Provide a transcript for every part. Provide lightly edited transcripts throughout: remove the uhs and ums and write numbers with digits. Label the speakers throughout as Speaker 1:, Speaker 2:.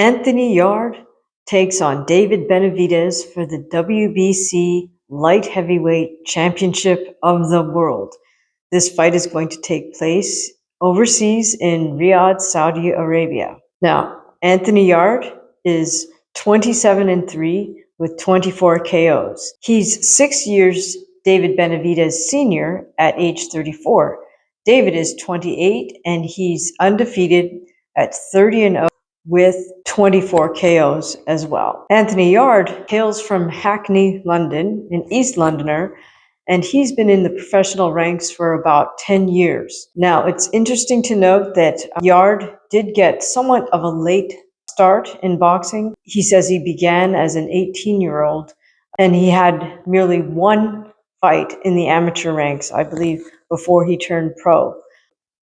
Speaker 1: Anthony Yarde takes on David Benavidez for the WBC Light Heavyweight Championship of the World. This fight is going to take place overseas in Riyadh, Saudi Arabia. Now, Anthony Yarde is 27-3 with 24 KOs. He's 6 years David Benavidez senior at age 34. David is 28 and he's undefeated at 30-0 with 24 KOs as well. Anthony Yarde hails from Hackney, London, an East Londoner, and he's been in the professional ranks for about 10 years. Now, it's interesting to note that Yarde did get somewhat of a late start in boxing. He says he began as an 18-year-old, and he had merely one fight in the amateur ranks, I believe, before he turned pro.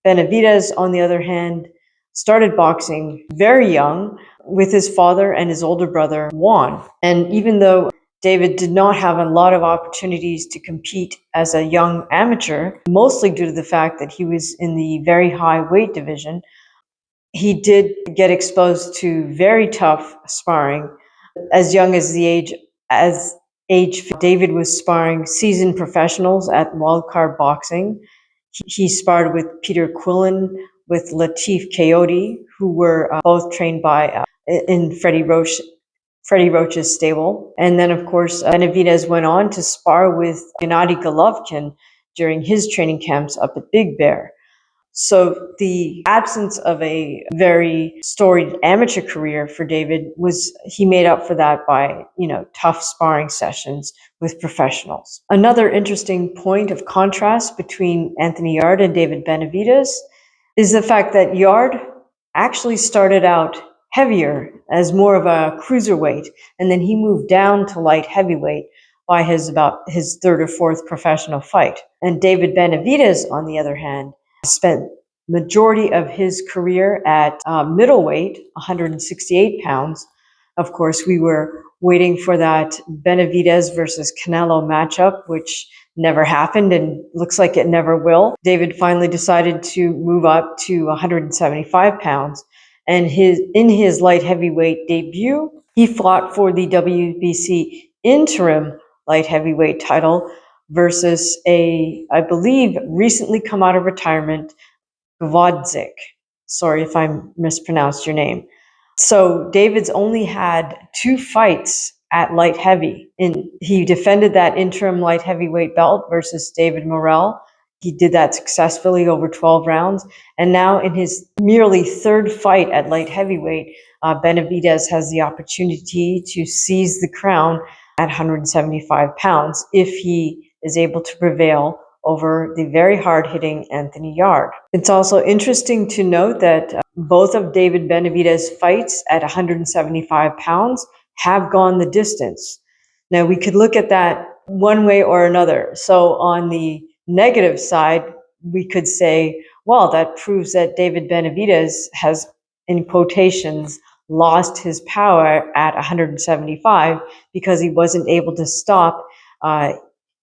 Speaker 1: Benavidez, on the other hand, started boxing very young with his father and his older brother, Juan. And even though David did not have a lot of opportunities to compete as a young amateur, mostly due to the fact that he was in the very high weight division, he did get exposed to very tough sparring. As young as age, David was sparring seasoned professionals at Wildcard Boxing. He sparred with Peter Quillen, with Latif Coyote, who were both trained by in Freddie Roach's stable. And then, of course, Benavidez went on to spar with Gennady Golovkin during his training camps up at Big Bear. So the absence of a very storied amateur career for David he made up for that by, tough sparring sessions with professionals. Another interesting point of contrast between Anthony Yarde and David Benavidez is the fact that Yarde actually started out heavier as more of a cruiserweight, and then he moved down to light heavyweight by about his third or fourth professional fight. And David Benavidez, on the other hand, spent majority of his career at middleweight, 168 pounds. Of course, we were waiting for that Benavidez versus Canelo matchup, which never happened and looks like it never will. David finally decided to move up to 175 pounds. And in his light heavyweight debut, he fought for the WBC interim light heavyweight title versus I believe, recently come out of retirement, Gvodzik. Sorry if I mispronounced your name. So David's only had 2 fights at light heavy. And he defended that interim light heavyweight belt versus David Morrell. He did that successfully over 12 rounds. And now in his merely 3rd fight at light heavyweight, Benavidez has the opportunity to seize the crown at 175 pounds if he is able to prevail over the very hard-hitting Anthony Yarde. It's also interesting to note that both of David Benavidez's fights at 175 pounds have gone the distance. Now, we could look at that one way or another. So on the negative side, we could say, well, that proves that David Benavidez has, in quotations, lost his power at 175 because he wasn't able to stop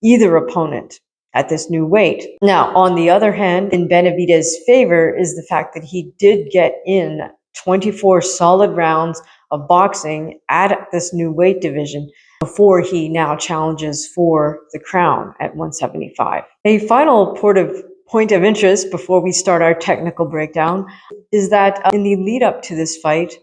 Speaker 1: either opponent at this new weight. Now, on the other hand, in Benavidez's favor is the fact that he did get in 24 solid rounds of boxing at this new weight division before he now challenges for the crown at 175. A final point of interest before we start our technical breakdown is that in the lead up to this fight,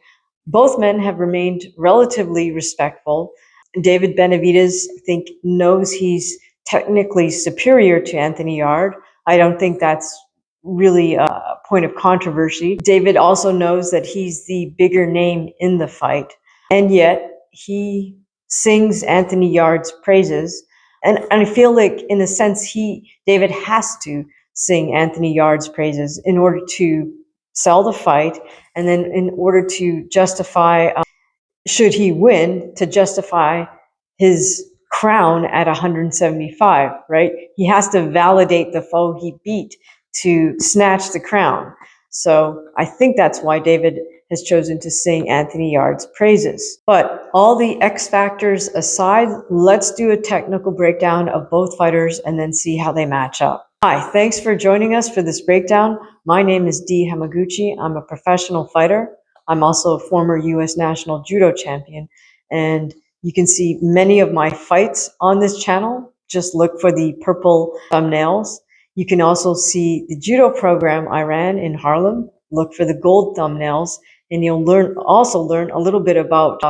Speaker 1: both men have remained relatively respectful. David Benavidez, I think, knows he's technically superior to Anthony Yarde. I don't think that's really a point of controversy. David also knows that he's the bigger name in the fight, and yet he sings Anthony Yarde's praises. And I feel like, in a sense, David has to sing Anthony Yarde's praises in order to sell the fight, and then in order to justify, should he win, to justify his crown at 175, right? He has to validate the foe he beat to snatch the crown. So I think that's why David has chosen to sing Anthony Yarde's praises. But all the X factors aside, let's do a technical breakdown of both fighters and then see how they match up. Hi, thanks for joining us for this breakdown. My name is Dee Hamaguchi. I'm a professional fighter. I'm also a former U.S. national judo champion, and you can see many of my fights on this channel. Just look for the purple thumbnails. You can also see the judo program I ran in Harlem. Look for the gold thumbnails, and you'll also learn a little bit about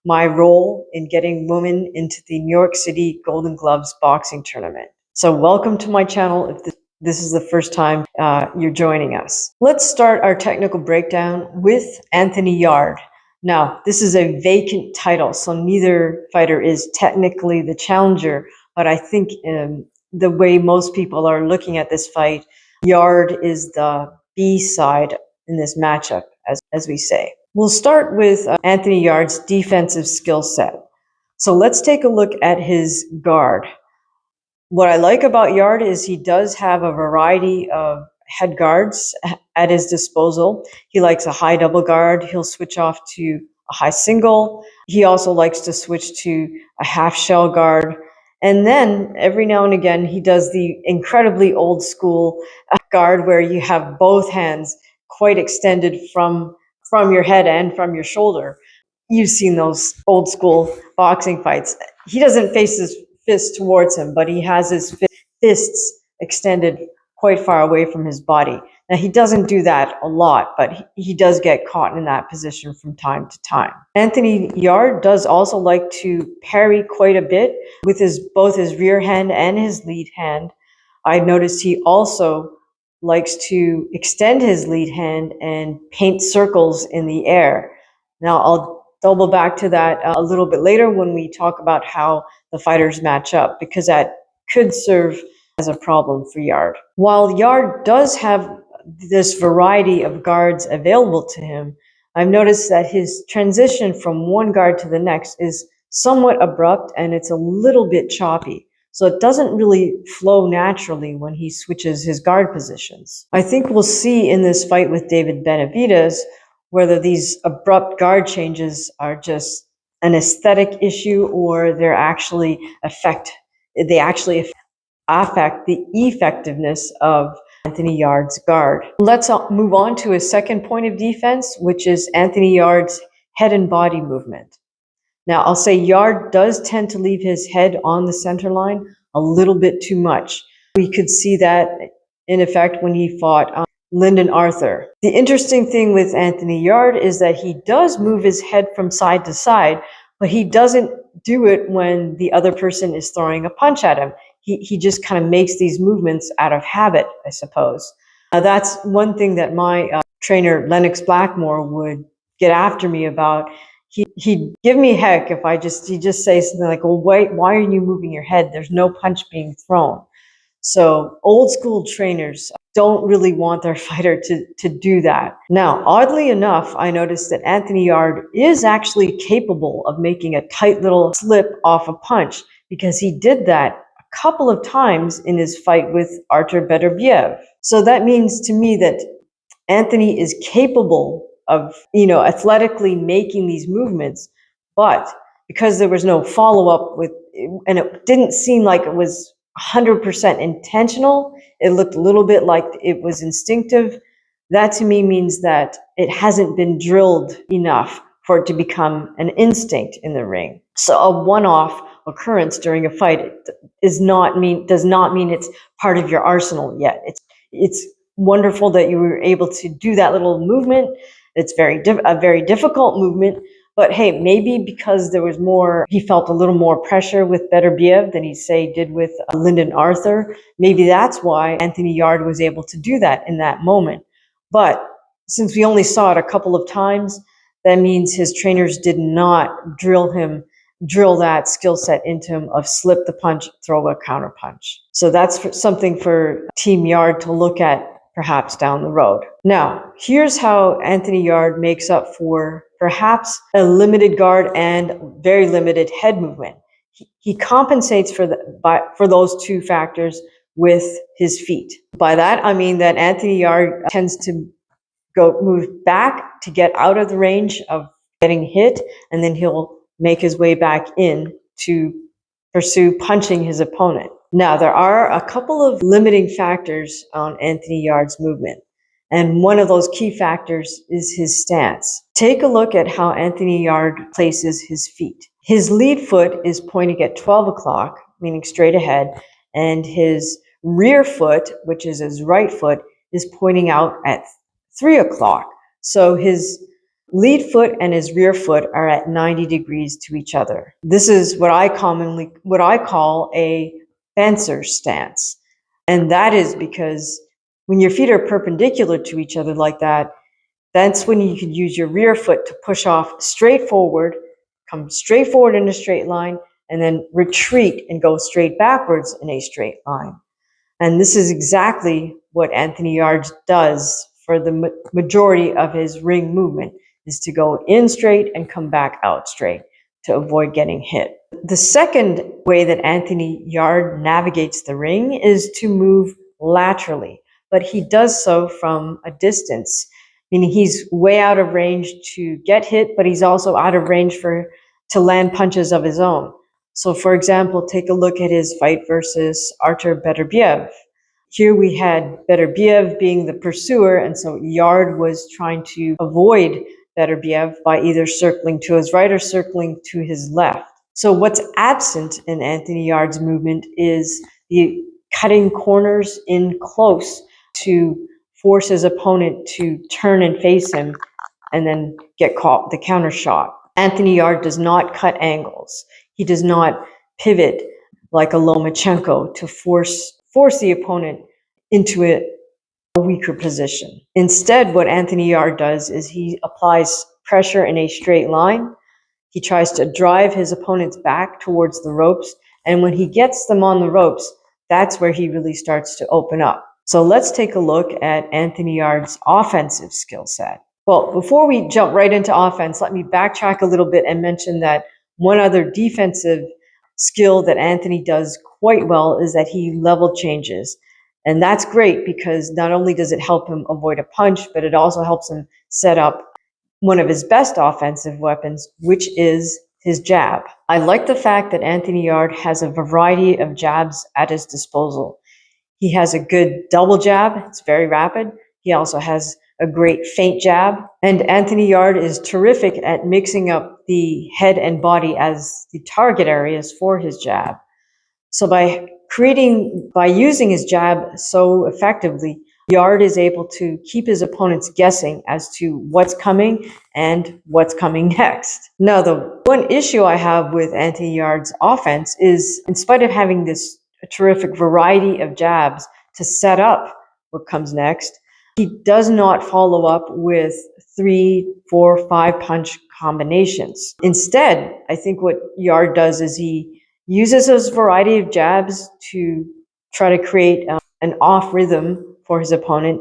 Speaker 1: my role in getting women into the New York City Golden Gloves boxing tournament. So welcome to my channel if this is the first time you're joining us. Let's start our technical breakdown with Anthony Yarde. Now, this is a vacant title, so neither fighter is technically the challenger, but I think the way most people are looking at this fight, Yarde is the B side in this matchup, as we say. We'll start with Anthony Yarde's defensive skill set. So let's take a look at his guard. What I like about Yarde is he does have a variety of head guards at his disposal. He likes a high double guard. He'll switch off to a high single. He also likes to switch to a half shell guard. And then every now and again, he does the incredibly old school guard where you have both hands quite extended from your head and from your shoulder. You've seen those old school boxing fights. He doesn't face his fist towards him, but he has his fists extended quite far away from his body. Now, he doesn't do that a lot, but he does get caught in that position from time to time. Anthony Yarde does also like to parry quite a bit with both his rear hand and his lead hand. I noticed he also likes to extend his lead hand and paint circles in the air. Now, I'll double back to that a little bit later when we talk about how the fighters match up, because that could serve as a problem for Yarde. While Yarde does have this variety of guards available to him, I've noticed that his transition from one guard to the next is somewhat abrupt and it's a little bit choppy. So it doesn't really flow naturally when he switches his guard positions. I think we'll see in this fight with David Benavidez whether these abrupt guard changes are just an aesthetic issue or they actually affect the effectiveness of Anthony Yarde's guard. Let's move on to a second point of defense, which is Anthony Yarde's head and body movement. Now, I'll say Yarde does tend to leave his head on the center line a little bit too much. We could see that in effect when he fought Lyndon Arthur. The interesting thing with Anthony Yarde is that he does move his head from side to side, but he doesn't do it when the other person is throwing a punch at him. He just kind of makes these movements out of habit, I suppose. That's one thing that my trainer, Lennox Blackmore, would get after me about. He'd give me heck if he'd just say something like, well, why are you moving your head? There's no punch being thrown. So old school trainers don't really want their fighter to do that. Now, oddly enough, I noticed that Anthony Yarde is actually capable of making a tight little slip off a punch, because he did that a couple of times in his fight with Artur Beterbiev. So that means to me that Anthony is capable of, athletically making these movements, but because there was no follow-up and it didn't seem like it was 100% intentional, it looked a little bit like it was instinctive. That to me means that it hasn't been drilled enough for it to become an instinct in the ring. So a one-off occurrence during a fight does not mean it's part of your arsenal yet. It's wonderful that you were able to do that little movement. It's a very difficult movement, but hey, maybe because he felt a little more pressure with Beterbiev than he did with Lyndon Arthur. Maybe that's why Anthony Yarde was able to do that in that moment. But since we only saw it a couple of times, that means his trainers did not drill that skill set into him of slip the punch, throw a counter punch. So that's something for Team Yarde to look at perhaps down the road. Now, here's how Anthony Yarde makes up for perhaps a limited guard and very limited head movement. He compensates for those two factors with his feet. By that, I mean that Anthony Yarde tends to move back to get out of the range of getting hit, and then he'll make his way back in to pursue punching his opponent. Now, there are a couple of limiting factors on Anthony Yarde's movement. And one of those key factors is his stance. Take a look at how Anthony Yarde places his feet. His lead foot is pointing at 12 o'clock, meaning straight ahead, and his rear foot, which is his right foot, is pointing out at 3 o'clock. So his lead foot and his rear foot are at 90 degrees to each other. This is what I call a fencer stance. And that is because when your feet are perpendicular to each other like that, that's when you can use your rear foot to push off straight forward, come straight forward in a straight line, and then retreat and go straight backwards in a straight line. And this is exactly what Anthony Yarde does for the majority of his ring movement, is to go in straight and come back out straight to avoid getting hit. The second way that Anthony Yarde navigates the ring is to move laterally, but he does so from a distance, meaning he's way out of range to get hit, but he's also out of range to land punches of his own. So for example, take a look at his fight versus Artur Beterbiev. Here we had Beterbiev being the pursuer, and so Yarde was trying to avoid Beterbiev by either circling to his right or circling to his left. So what's absent in Anthony Yarde's movement is the cutting corners in close to force his opponent to turn and face him and then get caught the counter shot. Anthony Yarde does not cut angles. He does not pivot like a Lomachenko to force the opponent into a weaker position. Instead, what Anthony Yarde does is he applies pressure in a straight line. He tries to drive his opponents back towards the ropes, and when he gets them on the ropes, that's where he really starts to open up. So let's take a look at Anthony Yarde's offensive skill set. Well, before we jump right into offense, let me backtrack a little bit and mention that one other defensive skill that Anthony does quite well is that he level changes. And that's great because not only does it help him avoid a punch, but it also helps him set up one of his best offensive weapons, which is his jab. I like the fact that Anthony Yarde has a variety of jabs at his disposal. He has a good double jab. It's very rapid. He also has a great feint jab. And Anthony Yarde is terrific at mixing up the head and body as the target areas for his jab. So by using his jab so effectively, Yarde is able to keep his opponents guessing as to what's coming and what's coming next. Now, the one issue I have with Anthony Yarde's offense is, in spite of having this terrific variety of jabs to set up what comes next, he does not follow up with 3, 4, 5 punch combinations. Instead, I think what Yarde does is he uses his variety of jabs to try to create an off rhythm for his opponent.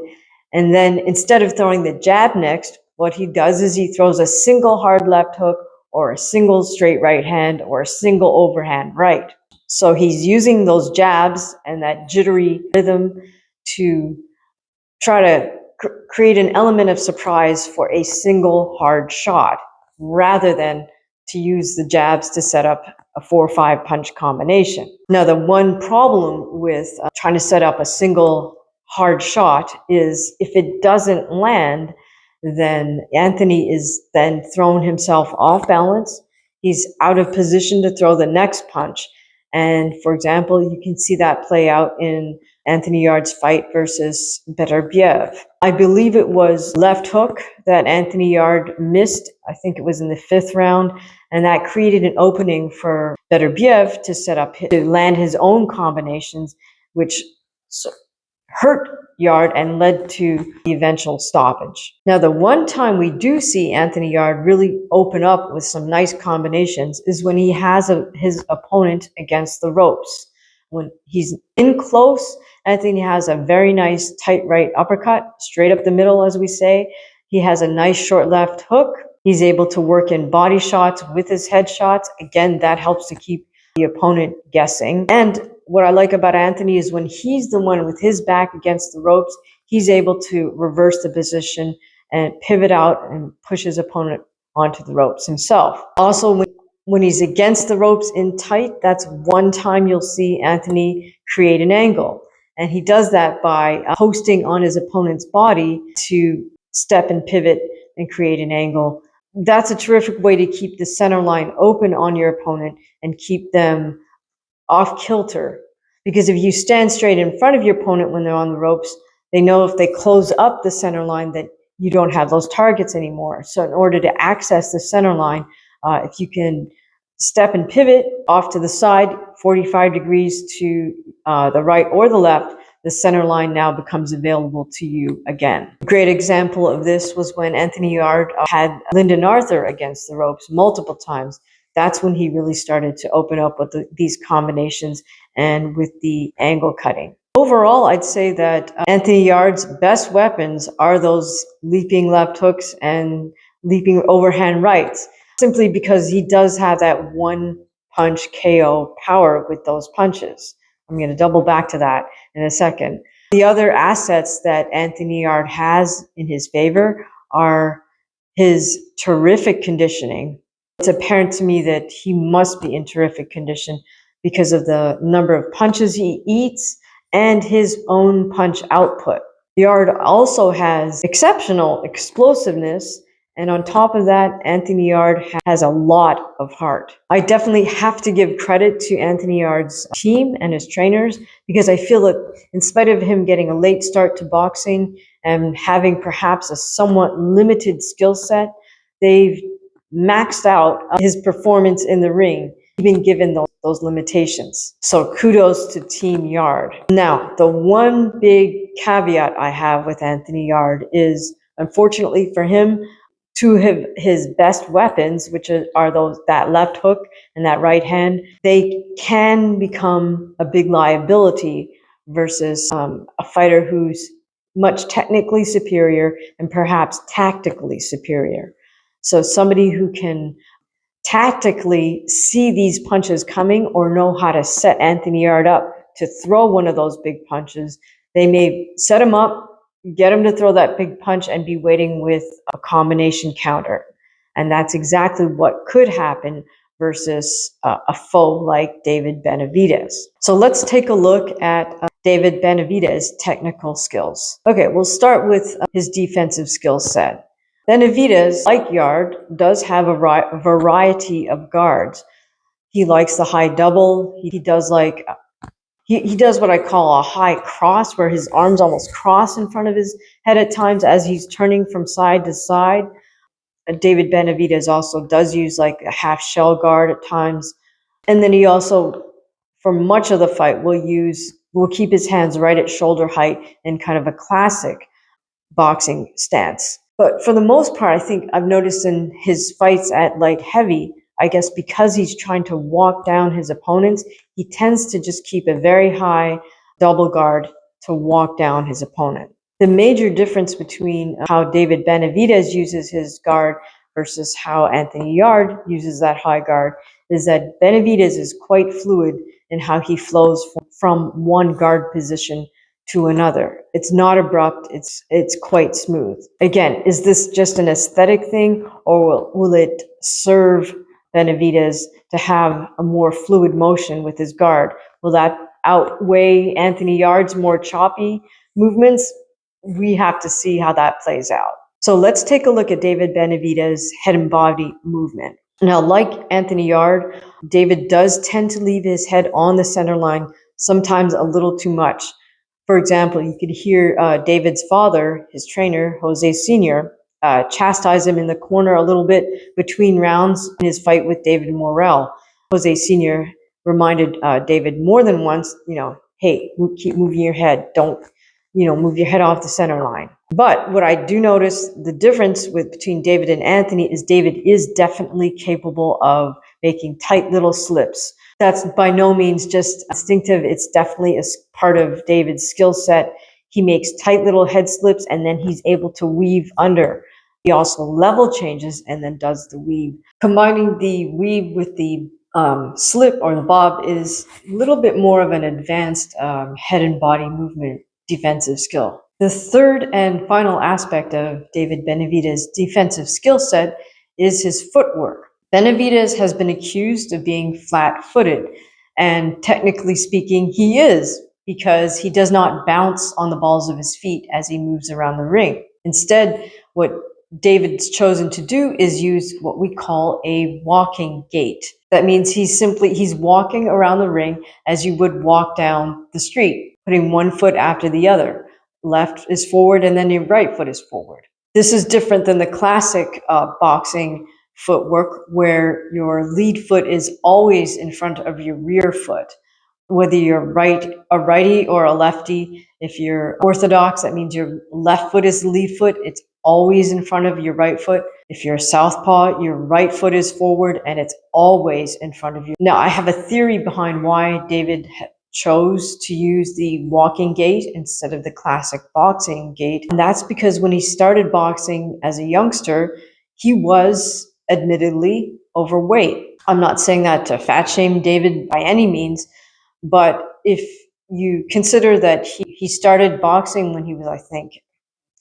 Speaker 1: And then instead of throwing the jab next, what he does is he throws a single hard left hook or a single straight right hand or a single overhand right. So he's using those jabs and that jittery rhythm to try to create an element of surprise for a single hard shot rather than to use the jabs to set up a 4 or 5 punch combination. Now, the one problem with trying to set up a single hard shot is if it doesn't land, then Anthony is then thrown himself off balance. He's out of position to throw the next punch. And for example, you can see that play out in Anthony Yarde's fight versus Beterbiev. I believe it was left hook that Anthony Yarde missed. I think it was in the 5th round. And that created an opening for Beterbiev to land his own combinations, which hurt Yarde and led to the eventual stoppage. Now, the one time we do see Anthony Yarde really open up with some nice combinations is when he has his opponent against the ropes. When he's in close, Anthony has a very nice tight right uppercut, straight up the middle, as we say. He has a nice short left hook. He's able to work in body shots with his head shots. Again, that helps to keep the opponent guessing. And what I like about Anthony is when he's the one with his back against the ropes, he's able to reverse the position and pivot out and push his opponent onto the ropes himself. Also, when he's against the ropes in tight, that's one time you'll see Anthony create an angle. And he does that by posting on his opponent's body to step and pivot and create an angle. That's a terrific way to keep the center line open on your opponent and keep them off kilter. Because if you stand straight in front of your opponent when they're on the ropes, they know if they close up the center line that you don't have those targets anymore. So in order to access the center line, if you can step and pivot off to the side, 45 degrees to the right or the left, the center line now becomes available to you again. A great example of this was when Anthony Yarde had Lyndon Arthur against the ropes multiple times. That's when he really started to open up with these combinations and with the angle cutting. Overall, I'd say that Anthony Yarde's best weapons are those leaping left hooks and leaping overhand rights, simply because he does have that one punch KO power with those punches. I'm going to double back to that in a second. The other assets that Anthony Yarde has in his favor are his terrific conditioning. It's apparent to me that he must be in terrific condition because of the number of punches he eats and his own punch output. Yarde also has exceptional explosiveness, and on top of that, Anthony Yarde has a lot of heart. I definitely have to give credit to Anthony Yarde's team and his trainers, because I feel that in spite of him getting a late start to boxing and having perhaps a somewhat limited skill set, they've maxed out his performance in the ring, even given those limitations. So kudos to Team Yarde. Now, the one big caveat I have with Anthony Yarde is, unfortunately for him, two of his best weapons, which are that left hook and that right hand, they can become a big liability versus a fighter who's much technically superior and perhaps tactically superior. So somebody who can tactically see these punches coming or know how to set Anthony Yarde up to throw one of those big punches, they may set him up, get him to throw that big punch, and be waiting with a combination counter. And that's exactly what could happen versus a foe like David Benavidez. So let's take a look at David Benavidez's technical skills. Okay, we'll start with his defensive skill set. Benavidez, like Yarde, does have a variety of guards. He likes the high double. He does he does what I call a high cross, where his arms almost cross in front of his head at times as he's turning from side to side. David Benavidez also does use like a half shell guard at times. And then he also, for much of the fight, will keep his hands right at shoulder height in kind of a classic boxing stance. But for the most part, I think I've noticed in his fights at light heavy, I guess because he's trying to walk down his opponents, he tends to just keep a very high double guard to walk down his opponent. The major difference between how David Benavidez uses his guard versus how Anthony Yarde uses that high guard is that Benavidez is quite fluid in how he flows from one guard position to another. It's not abrupt, it's quite smooth. Again, is this just an aesthetic thing, or will it serve Benavidez to have a more fluid motion with his guard? Will that outweigh Anthony Yarde's more choppy movements? We have to see how that plays out. So let's take a look at David Benavidez's head and body movement. Now, like Anthony Yarde, David does tend to leave his head on the center line, sometimes a little too much. For example, you could hear David's father, his trainer, Jose Sr., chastise him in the corner a little bit between rounds in his fight with David Morrell. Jose Sr. reminded David more than once, hey, keep moving your head. Don't, move your head off the center line. But what I do notice, the difference between David and Anthony is David is definitely capable of making tight little slips. That's by no means just instinctive. It's definitely a part of David's skill set. He makes tight little head slips, and then he's able to weave under. He also level changes and then does the weave. Combining the weave with the slip or the bob is a little bit more of an advanced head and body movement defensive skill. The third and final aspect of David Benavidez's defensive skill set is his footwork. Benavidez has been accused of being flat-footed, and technically speaking, he is. because he does not bounce on the balls of his feet as he moves around the ring. Instead, what David's chosen to do is use what we call a walking gait. That means he's walking around the ring as you would walk down the street, putting one foot after the other. Left is forward and then your right foot is forward. This is different than the classic boxing footwork where your lead foot is always in front of your rear foot. Whether you're a righty or a lefty, if you're orthodox, that means your left foot is the lead foot. It's always in front of your right foot. If you're a southpaw, your right foot is forward and it's always in front of you. Now, I have a theory behind why David chose to use the walking gait instead of the classic boxing gait. And that's because when he started boxing as a youngster, he was admittedly overweight. I'm not saying that to fat shame David by any means, but if you consider that he started boxing when he was, I think,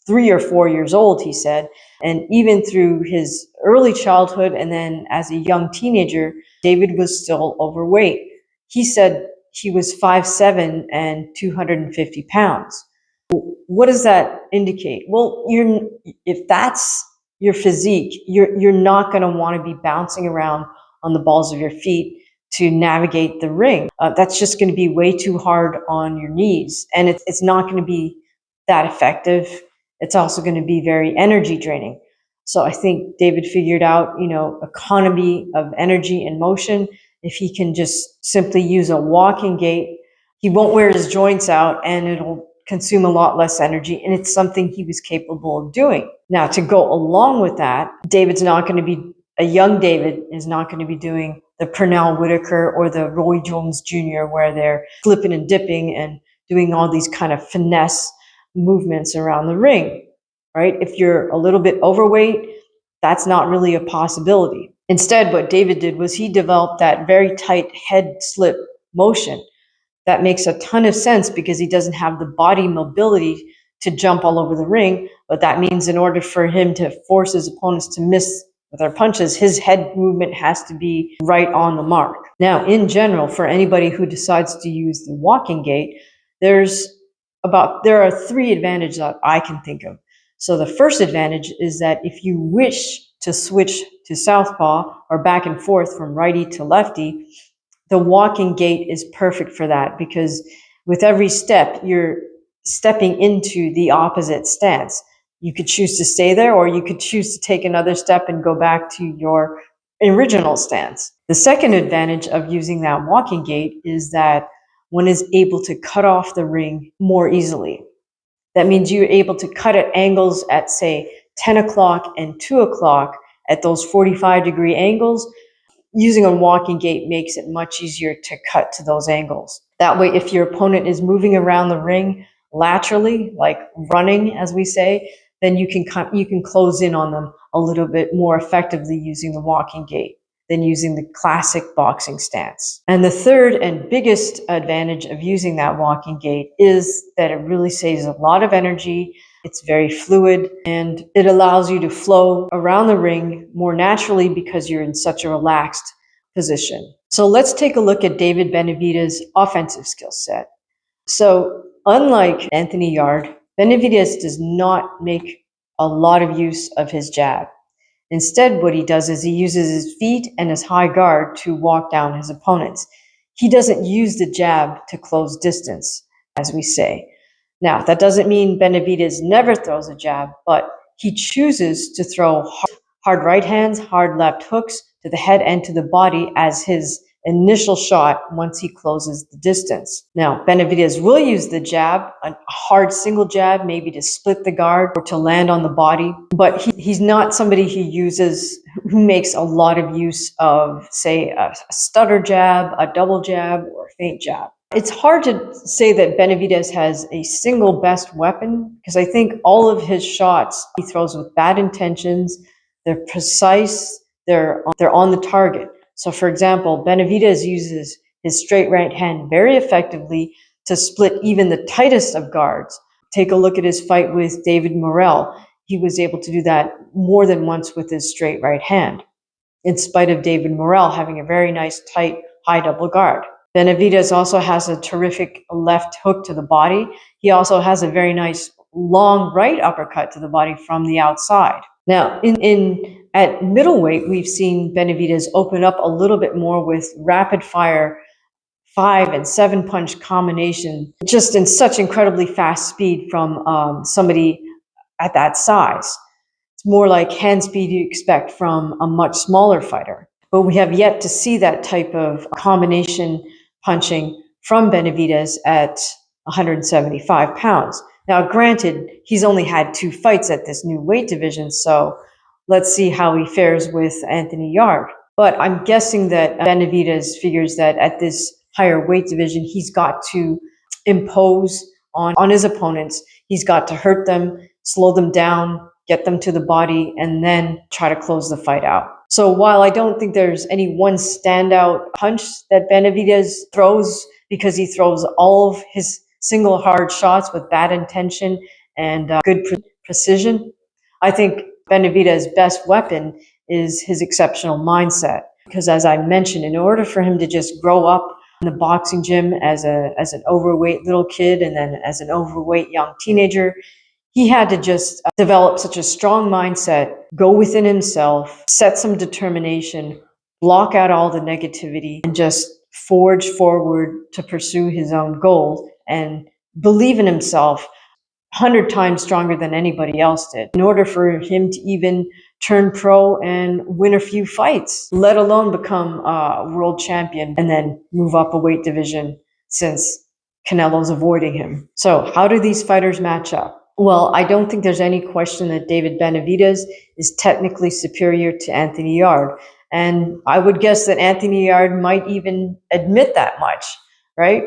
Speaker 1: 3 or 4 years old, he said, and even through his early childhood and then as a young teenager, David was still overweight. He said he was 5'7" and 250 pounds. What does that indicate? Well, if that's your physique, you're not going to want to be bouncing around on the balls of your feet to navigate the ring. That's just going to be way too hard on your knees, and it's not going to be that effective. It's also going to be very energy draining. So I think David figured out, economy of energy and motion. If he can just simply use a walking gait, he won't wear his joints out and it'll consume a lot less energy. And it's something he was capable of doing. Now, to go along with that, a young David is not going to be doing the Pernell Whitaker or the Roy Jones Jr., where they're flipping and dipping and doing all these kind of finesse movements around the ring, right? If you're a little bit overweight, that's not really a possibility. Instead, what David did was he developed that very tight head slip motion. That makes a ton of sense because he doesn't have the body mobility to jump all over the ring. But that means in order for him to force his opponents to miss with their punches, his head movement has to be right on the mark. Now, in general, for anybody who decides to use the walking gait, there are 3 advantages that I can think of. So the first advantage is that if you wish to switch to southpaw or back and forth from righty to lefty, the walking gait is perfect for that because with every step, you're stepping into the opposite stance. You could choose to stay there or you could choose to take another step and go back to your original stance. The second advantage of using that walking gait is that one is able to cut off the ring more easily. That means you're able to cut at angles at, say, 10 o'clock and 2 o'clock at those 45-degree angles. Using a walking gait makes it much easier to cut to those angles. That way, if your opponent is moving around the ring laterally, like running, as we say, then you can close in on them a little bit more effectively using the walking gait than using the classic boxing stance. And the third and biggest advantage of using that walking gait is that it really saves a lot of energy. It's very fluid and it allows you to flow around the ring more naturally because you're in such a relaxed position. So let's take a look at David Benavidez's offensive skill set. So unlike Anthony Yarde, Benavidez does not make a lot of use of his jab. Instead, what he does is he uses his feet and his high guard to walk down his opponents. He doesn't use the jab to close distance, as we say. Now, that doesn't mean Benavidez never throws a jab, but he chooses to throw hard right hands, hard left hooks to the head and to the body as his initial shot once he closes the distance. Now, Benavidez will use the jab, a hard single jab, maybe to split the guard or to land on the body, but he's not somebody who makes a lot of use of, say, a stutter jab, a double jab, or a feint jab. It's hard to say that Benavidez has a single best weapon because I think all of his shots he throws with bad intentions. They're precise. They're on the target. So, for example, Benavidez uses his straight right hand very effectively to split even the tightest of guards. Take a look at his fight with David Morrell. He was able to do that more than once with his straight right hand, in spite of David Morrell having a very nice, tight, high double guard. Benavidez also has a terrific left hook to the body. He also has a very nice long right uppercut to the body from the outside. Now, at middleweight, we've seen Benavidez open up a little bit more with rapid fire 5 and 7 punch combination, just in such incredibly fast speed from somebody at that size. It's more like hand speed you expect from a much smaller fighter. But we have yet to see that type of combination punching from Benavidez at 175 pounds. Now, granted, he's only had 2 fights at this new weight division, so let's see how he fares with Anthony Yarde. But I'm guessing that Benavidez figures that at this higher weight division, he's got to impose on his opponents. He's got to hurt them, slow them down, get them to the body, and then try to close the fight out. So while I don't think there's any one standout punch that Benavidez throws, because he throws all of his single hard shots with bad intention and good precision, I think Benavidez's best weapon is his exceptional mindset. Because as I mentioned, in order for him to just grow up in the boxing gym as an overweight little kid and then as an overweight young teenager, he had to just develop such a strong mindset, go within himself, set some determination, block out all the negativity, and just forge forward to pursue his own goals and believe in himself 100 times stronger than anybody else did in order for him to even turn pro and win a few fights, let alone become a world champion and then move up a weight division, since Canelo's avoiding him. So how do these fighters match up? Well, I don't think there's any question that David Benavidez is technically superior to Anthony Yarde. And I would guess that Anthony Yarde might even admit that much, right?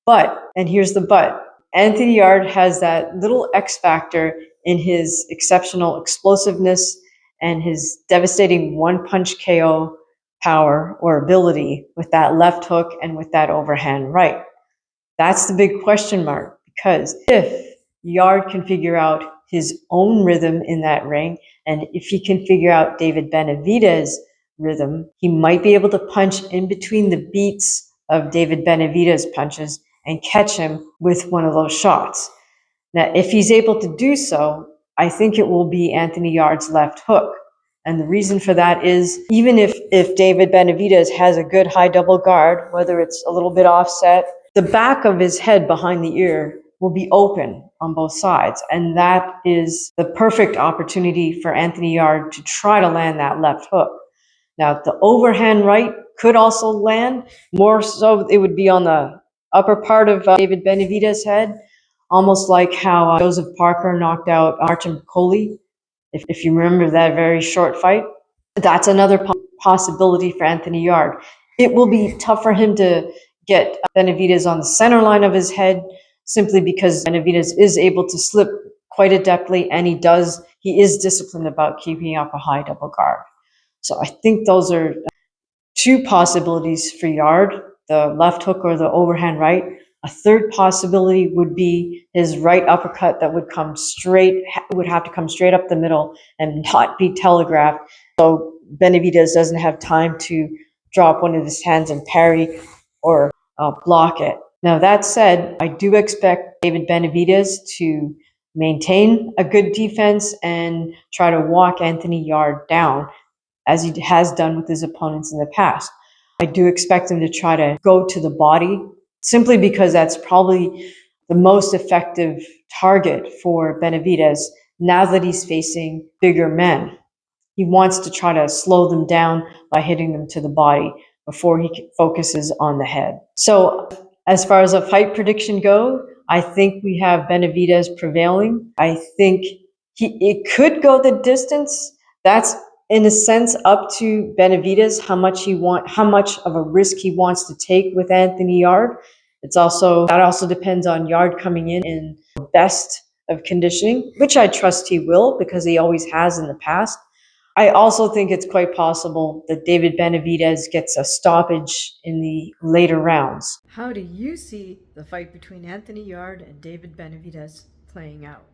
Speaker 1: But, and here's the but, Anthony Yarde has that little X factor in his exceptional explosiveness and his devastating one-punch KO power or ability with that left hook and with that overhand right. That's the big question mark, because if Yarde can figure out his own rhythm in that ring, and if he can figure out David Benavidez's rhythm, he might be able to punch in between the beats of David Benavidez's punches and catch him with one of those shots. Now, if he's able to do so, I think it will be Anthony Yarde's left hook. And the reason for that is, even if David Benavidez has a good high double guard, whether it's a little bit offset, the back of his head behind the ear will be open on both sides. And that is the perfect opportunity for Anthony Yarde to try to land that left hook. Now, the overhand right could also land. More so, it would be on the upper part of David Benavidez's head, almost like how Joseph Parker knocked out Martin Coley, if you remember that very short fight. That's another possibility for Anthony Yarde. It will be tough for him to get Benavidez on the center line of his head, simply because Benavidez is able to slip quite adeptly, and he is disciplined about keeping up a high double guard. So I think those are 2 possibilities for Yarde, the left hook or the overhand right. A third possibility would be his right uppercut that would have to come straight up the middle and not be telegraphed, so Benavidez doesn't have time to drop one of his hands and parry or block it. Now, that said, I do expect David Benavidez to maintain a good defense and try to walk Anthony Yarde down, as he has done with his opponents in the past. I do expect him to try to go to the body, simply because that's probably the most effective target for Benavidez now that he's facing bigger men. He wants to try to slow them down by hitting them to the body before he focuses on the head. So as far as a fight prediction goes, I think we have Benavidez prevailing. I think it could go the distance. That's in a sense up to Benavidez, how much of a risk he wants to take with Anthony Yarde. That also depends on Yarde coming in the best of conditioning, which I trust he will, because he always has in the past. I also think it's quite possible that David Benavidez gets a stoppage in the later rounds.
Speaker 2: How do you see the fight between Anthony Yarde and David Benavidez playing out?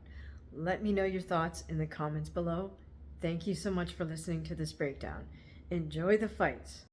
Speaker 2: Let me know your thoughts in the comments below. Thank you so much for listening to this breakdown. Enjoy the fights.